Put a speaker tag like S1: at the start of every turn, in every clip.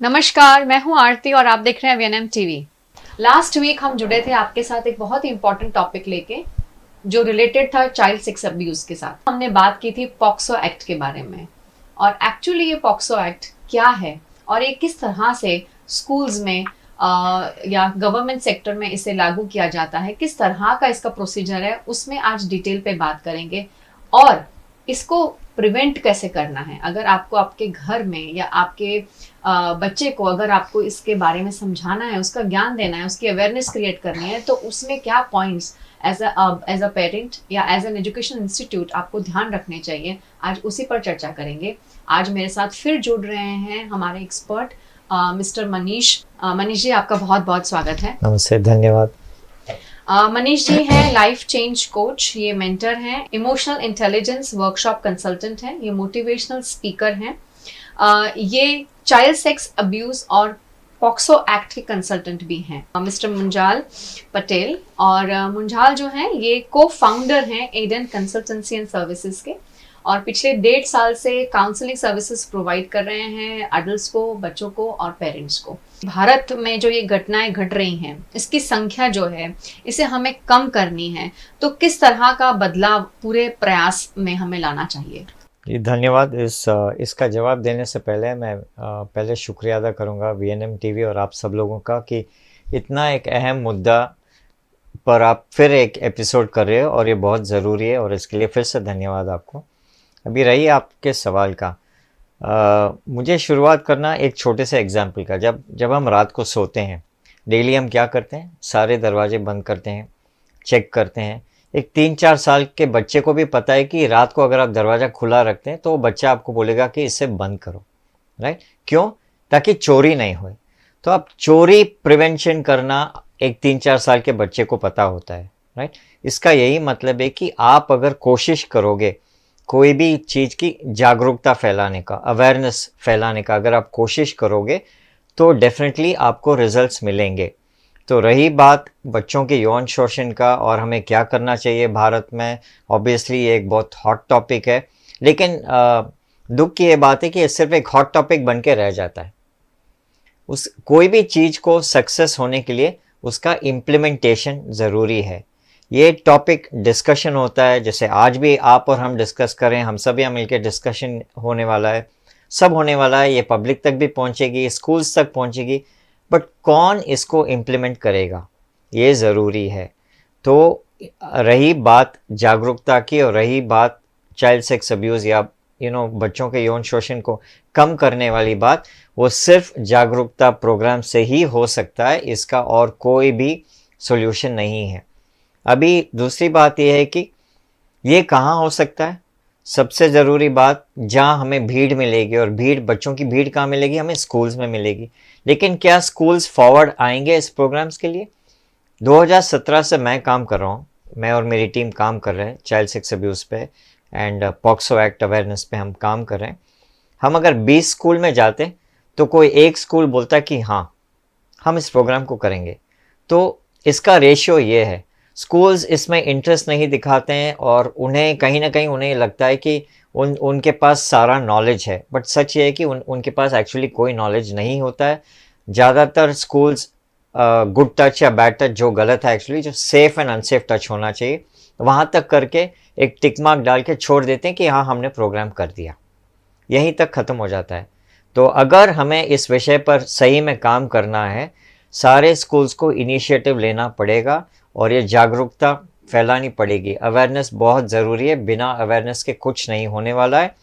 S1: नमस्कार, मैं हूं आरती और आप देख रहे हैं वीएनएम टीवी। लास्ट वीक हम जुड़े थे आपके साथ एक बहुत ही इंपॉर्टेंट टॉपिक लेके जो रिलेटेड था चाइल्ड सेक्स अब्यूज के साथ। हमने बात की थी पॉक्सो एक्ट के बारे में और एक्चुअली ये पॉक्सो एक्ट क्या है और ये किस तरह से स्कूल्स में या गवर्नमेंट सेक्टर में इसे लागू किया जाता है, किस तरह का इसका प्रोसीजर है, उसमें आज डिटेल पे बात करेंगे और इसको प्रिवेंट कैसे करना है। अगर आपको आपके घर में या आपके बच्चे को अगर आपको इसके बारे में समझाना है, उसका ज्ञान देना है, उसकी अवेयरनेस क्रिएट करनी है, तो उसमें क्या पॉइंट्स एज अ पेरेंट या एज एन एजुकेशन इंस्टीट्यूट आपको ध्यान रखने चाहिए, आज उसी पर चर्चा करेंगे। आज मेरे साथ फिर जुड़ रहे हैं हमारे एक्सपर्ट मिस्टर मनीष। मनीष जी, आपका बहुत बहुत स्वागत है।
S2: नमस्ते, धन्यवाद।
S1: मनीष जी हैं लाइफ चेंज कोच, ये मेंटर हैं, इमोशनल इंटेलिजेंस वर्कशॉप कंसल्टेंट हैं, ये मोटिवेशनल स्पीकर हैं, ये चाइल्ड सेक्स अब्यूज और पॉक्सो एक्ट के कंसल्टेंट भी हैं। मिस्टर मुंजाल पटेल और मुंजाल जो हैं ये को फाउंडर हैं एडन कंसल्टेंसी एंड सर्विसेज के और पिछले 1.5 साल से काउंसलिंग सर्विसेज प्रोवाइड कर रहे हैं अडल्ट्स को, बच्चों को और पेरेंट्स को। भारत में जो ये घटनाएं घट रही हैं, इसकी संख्या जो है इसे हमें कम करनी है, तो किस तरह का बदलाव पूरे प्रयास में हमें लाना चाहिए?
S2: जी धन्यवाद। इसका जवाब देने से पहले मैं पहले शुक्रिया अदा करूंगा वीएनएम टीवी और आप सब लोगों का कि इतना एक अहम मुद्दा पर आप फिर एक एपिसोड कर रहे हो और ये बहुत ज़रूरी है और इसके लिए फिर से धन्यवाद आपको। अभी रही आपके सवाल का, मुझे शुरुआत करना एक छोटे से एग्जाम्पल का। जब हम रात को सोते हैं, डेली हम क्या करते हैं, सारे दरवाजे बंद करते हैं, चेक करते हैं। एक 3-4 साल के बच्चे को भी पता है कि रात को अगर आप दरवाज़ा खुला रखते हैं तो वो बच्चा आपको बोलेगा कि इसे बंद करो, राइट? क्यों? ताकि चोरी नहीं होए। तो आप चोरी प्रिवेंशन करना एक 3-4 साल के बच्चे को पता होता है, राइट? इसका यही मतलब है कि आप अगर कोशिश करोगे कोई भी चीज़ की जागरूकता फैलाने का, अवेयरनेस फैलाने का, अगर आप कोशिश करोगे तो डेफिनेटली आपको रिजल्ट्स मिलेंगे। तो रही बात बच्चों के यौन शोषण का और हमें क्या करना चाहिए भारत में, ऑब्वियसली ये एक बहुत हॉट टॉपिक है, लेकिन दुख की ये बात है कि ये सिर्फ एक हॉट टॉपिक बन के रह जाता है। कोई भी चीज़ को सक्सेस होने के लिए उसका इम्प्लीमेंटेशन ज़रूरी है। ये टॉपिक डिस्कशन होता है, जैसे आज भी आप और हम डिस्कस करें, हम सब यहाँ मिलकर डिस्कशन होने वाला है, सब होने वाला है। ये पब्लिक तक भी पहुँचेगी, स्कूल्स तक पहुँचेगी, बट कौन इसको इम्प्लीमेंट करेगा ये ज़रूरी है। तो रही बात जागरूकता की और रही बात चाइल्ड सेक्स अब्यूज़ या बच्चों के यौन शोषण को कम करने वाली बात, वो सिर्फ जागरूकता प्रोग्राम से ही हो सकता है, इसका और कोई भी सॉल्यूशन नहीं है। अभी दूसरी बात यह है कि ये कहाँ हो सकता है। सबसे ज़रूरी बात, जहाँ हमें भीड़ मिलेगी, और बच्चों की भीड़ कहाँ मिलेगी, हमें स्कूल्स में मिलेगी। लेकिन क्या स्कूल्स फॉरवर्ड आएंगे इस प्रोग्राम्स के लिए? 2017 से मैं काम कर रहा हूँ, मैं और मेरी टीम काम कर रहे हैं चाइल्ड सेक्स अब्यूज़ पे एंड पॉक्सो एक्ट अवेयरनेस पे हम काम कर रहे हैं। हम अगर 20 स्कूल में जाते तो कोई एक स्कूल बोलता कि हाँ हम इस प्रोग्राम को करेंगे। तो इसका रेशियो ये है, स्कूल्स इसमें इंटरेस्ट नहीं दिखाते हैं और उन्हें कहीं ना कहीं उन्हें लगता है कि उनके पास सारा नॉलेज है, बट सच ये है कि उनके पास एक्चुअली कोई नॉलेज नहीं होता है। ज़्यादातर स्कूल्स गुड टच या बैड टच, जो गलत है एक्चुअली, जो सेफ़ एंड अनसेफ टच होना चाहिए, वहाँ तक करके एक टिक मार्क डाल के छोड़ देते हैं कि हाँ हमने प्रोग्राम कर दिया, यहीं तक ख़त्म हो जाता है। तो अगर हमें इस विषय पर सही में काम करना है, सारे स्कूल्स को इनिशिएटिव लेना पड़ेगा और ये जागरूकता फैलानी पड़ेगी। अवेयरनेस बहुत ज़रूरी है, बिना अवेयरनेस के कुछ नहीं होने वाला है।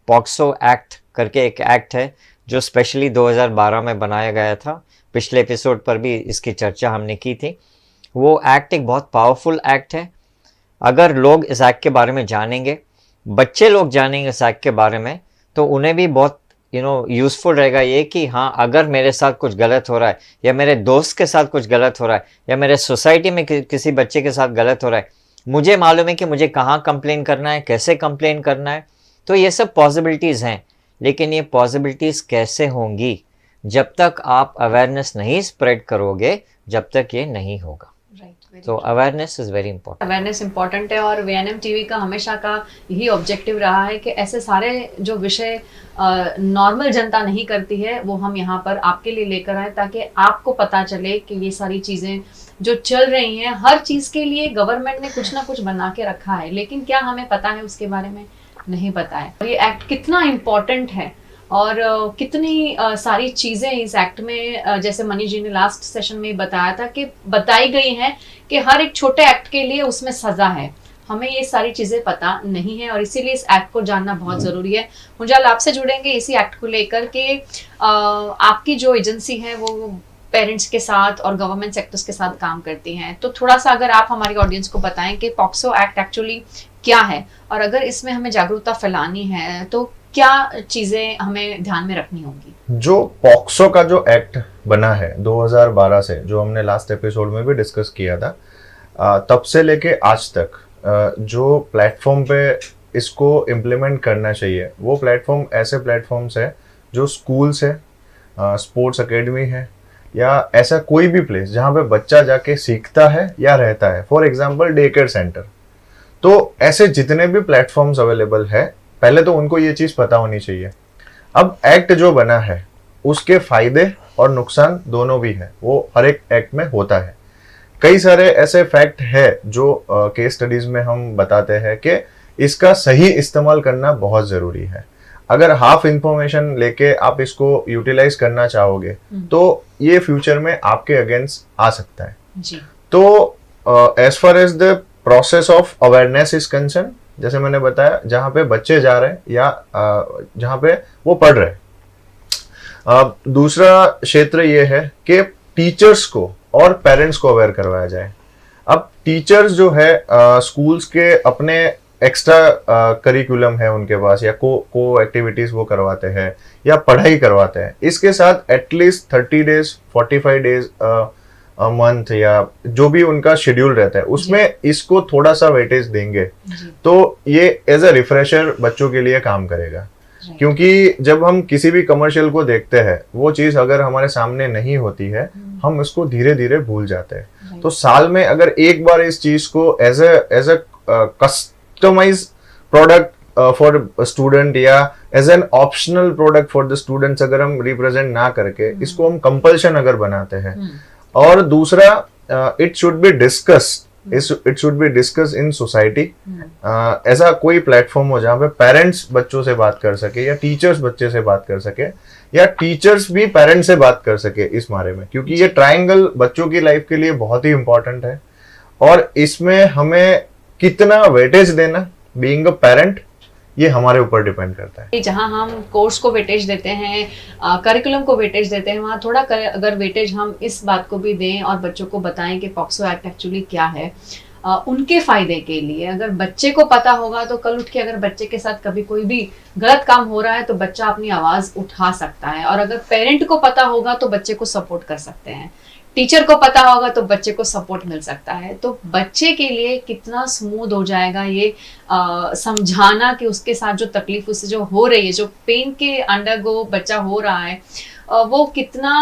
S2: पॉक्सो एक्ट करके एक एक्ट है जो स्पेशली 2012 में बनाया गया था, पिछले एपिसोड पर भी इसकी चर्चा हमने की थी। वो एक्ट एक बहुत पावरफुल एक्ट है। अगर लोग इस एक्ट के बारे में जानेंगे, बच्चे लोग जानेंगे इस एक्ट के बारे में, तो उन्हें भी बहुत यूज़फुल रहेगा ये कि हाँ अगर मेरे साथ कुछ गलत हो रहा है या मेरे दोस्त के साथ कुछ गलत हो रहा है या मेरे सोसाइटी में किसी बच्चे के साथ गलत हो रहा है, मुझे मालूम है कि मुझे कहाँ कंप्लेन करना है, कैसे कंप्लेन करना है। तो ये सब पॉसिबिलिटीज़ हैं, लेकिन ये पॉसिबिलिटीज़ कैसे होंगी? जब तक आप अवेयरनेस नहीं स्प्रेड करोगे, जब तक ये नहीं होगा।
S1: राइट,
S2: तो awareness is very important.
S1: Awareness important है और वीएनएम टीवी का हमेशा का यही ऑब्जेक्टिव रहा है कि ऐसे सारे जो विषय नॉर्मल जनता नहीं करती है वो हम यहाँ पर आपके लिए लेकर आए, ताकि आपको पता चले कि ये सारी चीज़ें जो चल रही हैं, हर चीज़ के लिए गवर्नमेंट ने कुछ ना कुछ बना के रखा है, लेकिन क्या हमें पता है उसके बारे में? नहीं पता है। ये एक्ट कितना इम्पोर्टेंट है और कितनी सारी चीज़ें इस एक्ट में, जैसे मनीष जी ने लास्ट सेशन में बताया था कि बताई गई हैं कि हर एक छोटे एक्ट के लिए उसमें सज़ा है। हमें ये सारी चीज़ें पता नहीं है और इसीलिए इस एक्ट को जानना बहुत ज़रूरी है। मुंजाल, आपसे जुड़ेंगे इसी एक्ट को लेकर के आपकी जो एजेंसी है वो पेरेंट्स के साथ और गवर्नमेंट सेक्टर्स के साथ काम करती हैं, तो थोड़ा सा अगर आप हमारी ऑडियंस को बताएं कि पॉक्सो एक्ट एक्चुअली क्या है और अगर इसमें हमें जागरूकता फैलानी है तो क्या चीजें हमें ध्यान में रखनी होगी? जो
S3: पॉक्सो का जो एक्ट बना है 2012 से, जो हमने लास्ट एपिसोड में भी डिस्कस किया था, तब से लेके आज तक जो प्लेटफॉर्म पे इसको इम्प्लीमेंट करना चाहिए वो प्लेटफॉर्म ऐसे प्लेटफॉर्म्स है जो स्कूल्स है, स्पोर्ट्स एकेडमी है, या ऐसा कोई भी प्लेस जहाँ पे बच्चा जाके सीखता है या रहता है। For example day care centre. तो ऐसे जितने भी प्लेटफॉर्म्स अवेलेबल है, पहले तो उनको ये चीज़ पता होनी चाहिए। अब एक्ट जो बना है उसके फायदे और नुकसान दोनों भी है, वो हर एक एक्ट में होता है। कई सारे ऐसे फैक्ट है जो केस स्टडीज में हम बताते हैं कि इसका सही इस्तेमाल करना बहुत ज़रूरी है। अगर हाफ इंफॉर्मेशन लेके आप इसको यूटिलाइज करना चाहोगे तो ये फ्यूचर में आपके अगेंस्ट आ सकता है जी। तो as far as the process of awareness is concerned, जैसे मैंने बताया, जहाँ पे बच्चे जा रहे हैं या जहाँ पे वो पढ़ रहे हैं। दूसरा क्षेत्र ये है कि टीचर्स को और पेरेंट्स को अवेयर करवाया जाए। अब टीचर्स जो है स्कूल्स के अपने एक्स्ट्रा करिकुलम है उनके पास, या को एक्टिविटीज वो करवाते हैं या पढ़ाई करवाते हैं। इसके साथ एटलीस्ट 30 डेज 45 डेज मंथ या जो भी उनका शेड्यूल रहता है उसमें इसको थोड़ा सा वेटेज देंगे तो ये एज अ रिफ्रेशर बच्चों के लिए काम करेगा। क्योंकि जब हम किसी भी कमर्शियल को देखते हैं वो चीज अगर हमारे सामने नहीं होती है हम इसको धीरे धीरे भूल जाते हैं। तो साल में अगर एक बार इस चीज को as a customize product for student या as an optional product for the students अगर हम रिप्रेजेंट ना करके इसको हम कंपल्शन अगर बनाते हैं, और दूसरा it should be discussed, it should be discuss in society. ऐसा कोई प्लेटफॉर्म हो जहाँ पे पेरेंट्स बच्चों से बात कर सके या टीचर्स बच्चे से बात कर सके या टीचर्स भी पेरेंट्स से बात कर सके इस बारे में, क्योंकि ये ट्रायंगल बच्चों की लाइफ के लिए बहुत ही इंपॉर्टेंट है। और इसमें हमें कितना वेटेज देना बीइंग अ पेरेंट, ये हमारे ऊपर डिपेंड करता है।
S1: जहां हम कोर्स को वेटेज देते हैं, करिकुलम को वेटेज देते हैं, वहां थोड़ा अगर वेटेज हम इस बात को भी दें और बच्चों को बताएं कि पॉक्सो एक्ट एक्चुअली क्या है, उनके फायदे के लिए। अगर बच्चे को पता होगा तो कल उठ के अगर बच्चे के साथ कभी कोई भी गलत काम हो रहा है तो बच्चा अपनी आवाज उठा सकता है, और अगर पेरेंट को पता होगा तो बच्चे को सपोर्ट कर सकते हैं, टीचर को पता होगा तो बच्चे को सपोर्ट मिल सकता है। तो बच्चे के लिए कितना स्मूथ हो जाएगा ये समझाना कि उसके साथ जो तकलीफ उससे जो हो रही है, जो पेन के अंडरगो बच्चा हो रहा है, वो कितना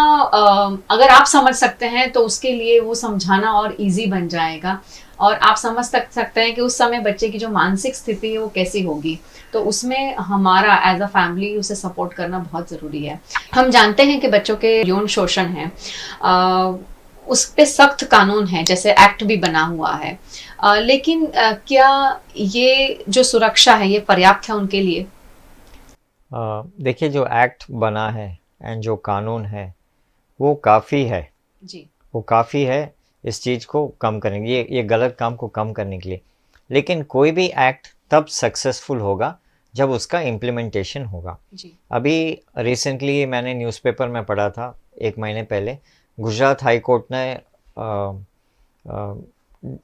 S1: अगर आप समझ सकते हैं तो उसके लिए वो समझाना और इजी बन जाएगा, और आप समझ सकते हैं कि उस समय बच्चे की जो मानसिक स्थिति है वो कैसी होगी। तो उसमें हमारा एज अ फैमिली उसे सपोर्ट करना बहुत ज़रूरी है। हम जानते हैं कि बच्चों के यौन शोषण है, उस पे सख्त कानून है, जैसे एक्ट भी बना हुआ है, लेकिन क्या ये जो सुरक्षा है ये पर्याप्त है उनके लिए?
S2: देखिए, जो एक्ट बना है एंड जो कानून है वो काफ़ी है जी, वो काफ़ी है इस चीज़ को कम करने के लिए, ये गलत काम को कम करने के लिए। लेकिन कोई भी एक्ट तब सक्सेसफुल होगा जब उसका इम्प्लीमेंटेशन होगा जी। अभी रिसेंटली मैंने न्यूज़पेपर में पढ़ा था, 1 महीने पहले गुजरात हाई कोर्ट ने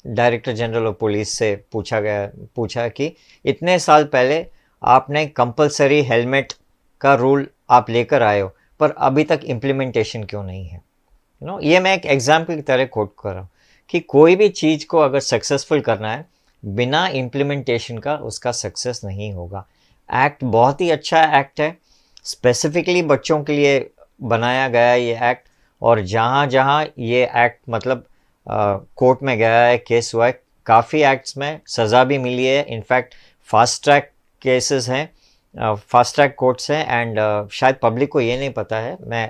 S2: डायरेक्टर जनरल ऑफ पुलिस से पूछा कि इतने साल पहले आपने कंपलसरी हेलमेट का रूल आप लेकर आए हो पर अभी तक इम्प्लीमेंटेशन क्यों नहीं है। ये मैं एक एग्जाम्पल की तरह कोट कर रहा हूँ कि कोई भी चीज़ को अगर सक्सेसफुल करना है बिना इम्प्लीमेंटेशन का उसका सक्सेस नहीं होगा। एक्ट बहुत ही अच्छा एक्ट है, स्पेसिफिकली बच्चों के लिए बनाया गया ये एक्ट, और जहाँ जहाँ ये एक्ट मतलब कोर्ट में गया है, केस हुआ है, काफ़ी एक्ट्स में सज़ा भी मिली है। इनफैक्ट फास्ट ट्रैक केसेस हैं, फास्ट ट्रैक कोर्ट्स हैं। एंड शायद पब्लिक को ये नहीं पता है, मैं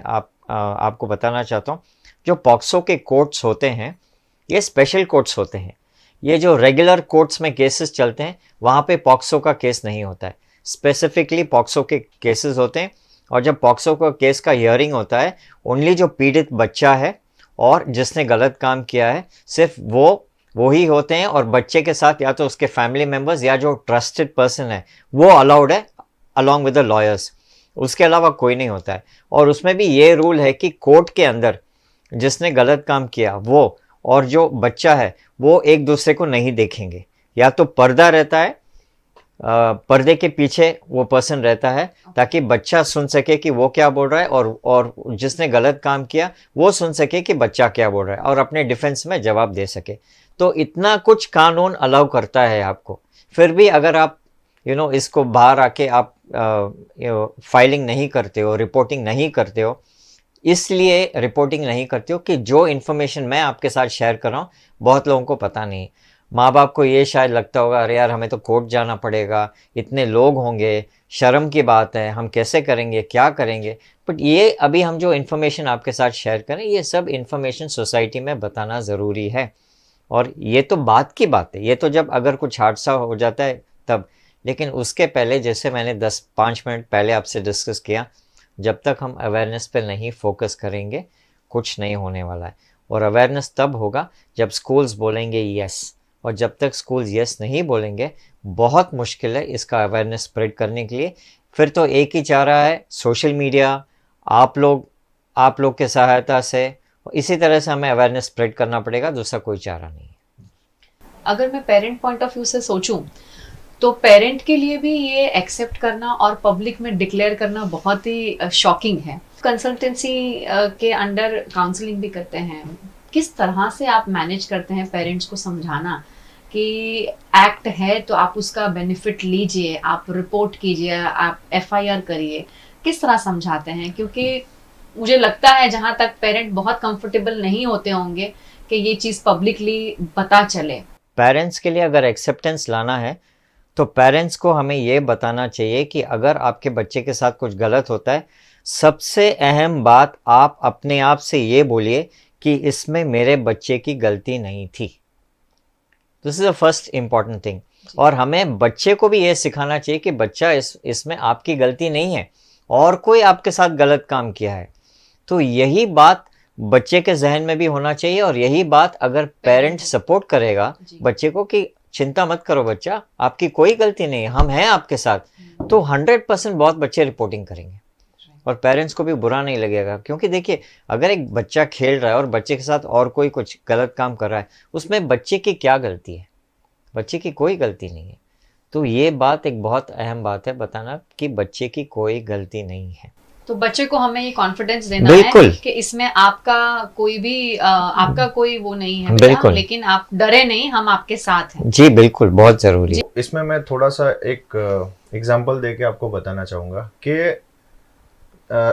S2: आपको बताना चाहता हूँ, जो पॉक्सो के कोर्ट्स होते हैं ये स्पेशल कोर्ट्स होते हैं। ये जो रेगुलर कोर्ट्स में केसेस चलते हैं वहाँ पे पॉक्सो का केस नहीं होता है, स्पेसिफिकली पॉक्सो के केसेस होते हैं। और जब पॉक्सो का केस का हियरिंग होता है, ओनली जो पीड़ित बच्चा है और जिसने गलत काम किया है सिर्फ वो ही होते हैं, और बच्चे के साथ या तो उसके फैमिली मेम्बर्स या जो ट्रस्टेड पर्सन है वो अलाउड है अलॉन्ग विद द लॉयर्स, उसके अलावा कोई नहीं होता है। और उसमें भी ये रूल है कि कोर्ट के अंदर जिसने गलत काम किया वो और जो बच्चा है वो एक दूसरे को नहीं देखेंगे, या तो पर्दा रहता है, पर्दे के पीछे वो पर्सन रहता है ताकि बच्चा सुन सके कि वो क्या बोल रहा है, और जिसने गलत काम किया वो सुन सके कि बच्चा क्या बोल रहा है और अपने डिफेंस में जवाब दे सके। तो इतना कुछ कानून अलाउ करता है आपको। फिर भी अगर आप इसको बाहर आके आप फाइलिंग नहीं करते हो, रिपोर्टिंग नहीं करते हो, इसलिए रिपोर्टिंग नहीं करते हो कि जो इन्फॉर्मेशन मैं आपके साथ शेयर कर रहा हूँ बहुत लोगों को पता नहीं। माँ बाप को ये शायद लगता होगा अरे यार हमें तो कोर्ट जाना पड़ेगा, इतने लोग होंगे, शर्म की बात है, हम कैसे करेंगे, क्या करेंगे। बट ये अभी हम जो इन्फॉर्मेशन आपके साथ शेयर करें ये सब इन्फॉर्मेशन सोसाइटी में बताना ज़रूरी है। और ये तो बात की बात है, ये तो जब अगर कुछ हादसा हो जाता है तब। लेकिन उसके पहले जैसे मैंने 10-5 मिनट पहले आपसे डिस्कस किया, जब तक हम अवेयरनेस पे नहीं फोकस करेंगे कुछ नहीं होने वाला है। और अवेयरनेस तब होगा जब स्कूल्स बोलेंगे यस, और जब तक स्कूल्स यस नहीं बोलेंगे बहुत मुश्किल है इसका अवेयरनेस स्प्रेड करने के लिए। फिर तो एक ही चारा है, सोशल मीडिया, आप लोग के सहायता से, इसी तरह से हमें अवेयरनेस स्प्रेड करना पड़ेगा, दूसरा कोई चारा नहीं है।
S1: अगर मैं पेरेंट पॉइंट ऑफ व्यू से सोचूं तो पेरेंट के लिए भी ये एक्सेप्ट करना और पब्लिक में डिक्लेयर करना बहुत ही शॉकिंग है। कंसल्टेंसी के अंडर काउंसलिंग भी करते हैं, किस तरह से आप मैनेज करते हैं पेरेंट्स को समझाना कि एक्ट है तो आप उसका बेनिफिट लीजिए, आप रिपोर्ट कीजिए, आप एफआईआर करिए, किस तरह समझाते हैं? क्योंकि मुझे लगता है जहां तक पेरेंट बहुत कंफर्टेबल नहीं होते होंगे कि ये चीज़ पब्लिकली पता चले।
S2: पेरेंट्स के लिए अगर एक्सेप्टेंस लाना है तो पेरेंट्स को हमें ये बताना चाहिए कि अगर आपके बच्चे के साथ कुछ गलत होता है, सबसे अहम बात आप अपने आप से ये बोलिए कि इसमें मेरे बच्चे की गलती नहीं थी। This is the first important thing. और हमें बच्चे को भी ये सिखाना चाहिए कि बच्चा इसमें आपकी गलती नहीं है और कोई आपके साथ गलत काम किया है। तो यही बात बच्चे के जहन में भी होना चाहिए, और यही बात अगर पेरेंट सपोर्ट करेगा बच्चे को कि चिंता मत करो बच्चा, आपकी कोई गलती नहीं है, हम हैं आपके साथ, तो 100% बहुत बच्चे रिपोर्टिंग करेंगे और पेरेंट्स को भी बुरा नहीं लगेगा। क्योंकि देखिए अगर एक बच्चा खेल रहा है और बच्चे के साथ और कोई कुछ गलत काम कर रहा है, उसमें बच्चे की क्या गलती है? बच्चे की कोई गलती नहीं है। तो ये बात एक बहुत अहम बात है, बताना कि बच्चे की कोई गलती नहीं है।
S1: तो बच्चे को हमें ये कॉन्फिडेंस देना
S2: बिल्कुल
S1: है कि इसमें आपका कोई भी आपका कोई वो नहीं है
S2: बिल्कुल,
S1: लेकिन आप डरे नहीं, हम आपके साथ हैं।
S2: जी बिल्कुल, बहुत जरूरी है।
S3: इसमें मैं थोड़ा सा एक एग्जांपल देके आपको बताना चाहूँगा कि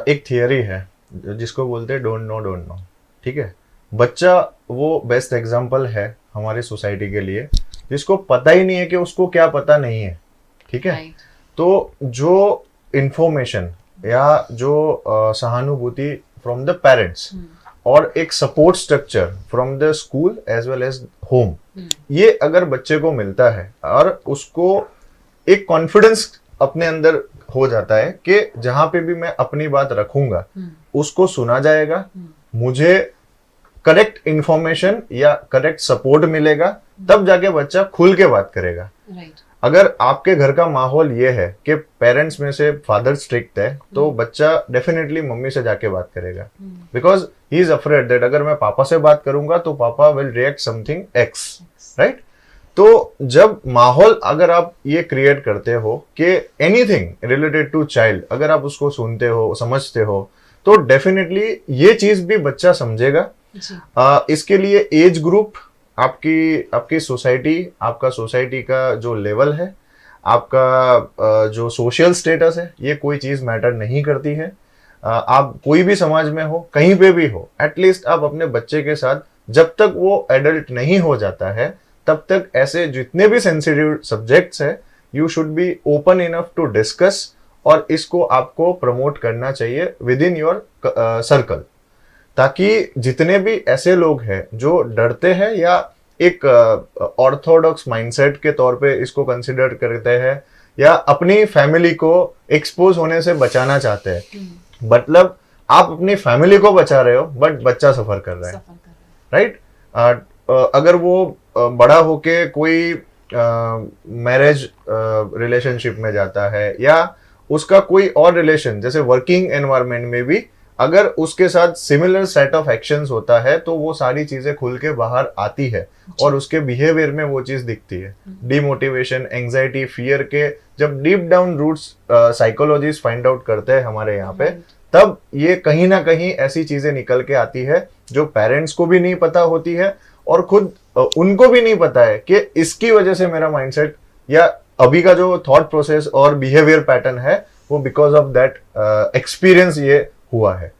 S3: एक थियरी है जिसको बोलते हैं डोंट नो। ठीक है, बच्चा वो बेस्ट एग्जांपल है हमारे सोसाइटी के लिए जिसको पता ही नहीं है कि उसको क्या पता नहीं है। ठीक है, तो जो इंफॉर्मेशन या जो सहानुभूति फ्रॉम द पेरेंट्स और एक support structure from the school as well as home, ये अगर बच्चे को मिलता है और उसको एक कॉन्फिडेंस अपने अंदर हो जाता है कि जहां पे भी मैं अपनी बात रखूंगा उसको सुना जाएगा, मुझे करेक्ट इंफॉर्मेशन या करेक्ट सपोर्ट मिलेगा, तब जाके बच्चा खुल के बात करेगा। अगर आपके घर का माहौल ये है कि पेरेंट्स में से फादर स्ट्रिक्ट है तो बच्चा डेफिनेटली मम्मी से जाके बात करेगा, because he is afraid that अगर मैं पापा से बात करूंगा तो पापा will react something x, right. तो जब माहौल अगर आप ये क्रिएट करते हो कि एनीथिंग रिलेटेड टू चाइल्ड अगर आप उसको सुनते हो, समझते हो, तो डेफिनेटली ये चीज भी बच्चा समझेगा। इसके लिए एज ग्रुप, आपकी सोसाइटी, आपका सोसाइटी का जो लेवल है, आपका जो सोशल स्टेटस है, ये कोई चीज मैटर नहीं करती है। आप कोई भी समाज में हो, कहीं पे भी हो, एटलीस्ट आप अपने बच्चे के साथ जब तक वो एडल्ट नहीं हो जाता है तब तक ऐसे जितने भी सेंसिटिव सब्जेक्ट्स है you should be open enough to discuss, और इसको आपको प्रमोट करना चाहिए विद इन योर सर्कल, ताकि जितने भी ऐसे लोग हैं जो डरते हैं या एक ऑर्थोडॉक्स माइंडसेट के तौर पे इसको कंसिडर करते हैं या अपनी फैमिली को एक्सपोज होने से बचाना चाहते हैं, मतलब आप अपनी फैमिली को बचा रहे हो बट बच्चा सफर कर रहा है, राइट? अगर वो बड़ा होके कोई मैरिज रिलेशनशिप में जाता है या उसका कोई और रिलेशन जैसे वर्किंग एनवायरनमेंट में भी अगर उसके साथ सिमिलर सेट ऑफ एक्शंस होता है तो वो सारी चीजें खुल के बाहर आती है और उसके बिहेवियर में वो चीज दिखती है। डिमोटिवेशन, एंजाइटी, फियर के जब deep down roots psychologist find out करते हैं हमारे यहाँ पे, तब ये कहीं ना कहीं ऐसी चीजें निकल के आती है जो पेरेंट्स को भी नहीं पता होती है और खुद उनको भी नहीं पता है कि इसकी वजह से मेरा माइंडसेट या अभी का जो थॉट प्रोसेस और बिहेवियर पैटर्न है वो बिकॉज ऑफ दैट एक्सपीरियंस ये हुआ है।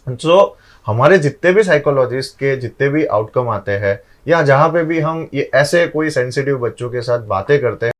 S3: सो हमारे जितने भी साइकोलॉजिस्ट के जितने भी आउटकम आते हैं या जहाँ पे भी हम ये ऐसे कोई सेंसिटिव बच्चों के साथ बातें करते हैं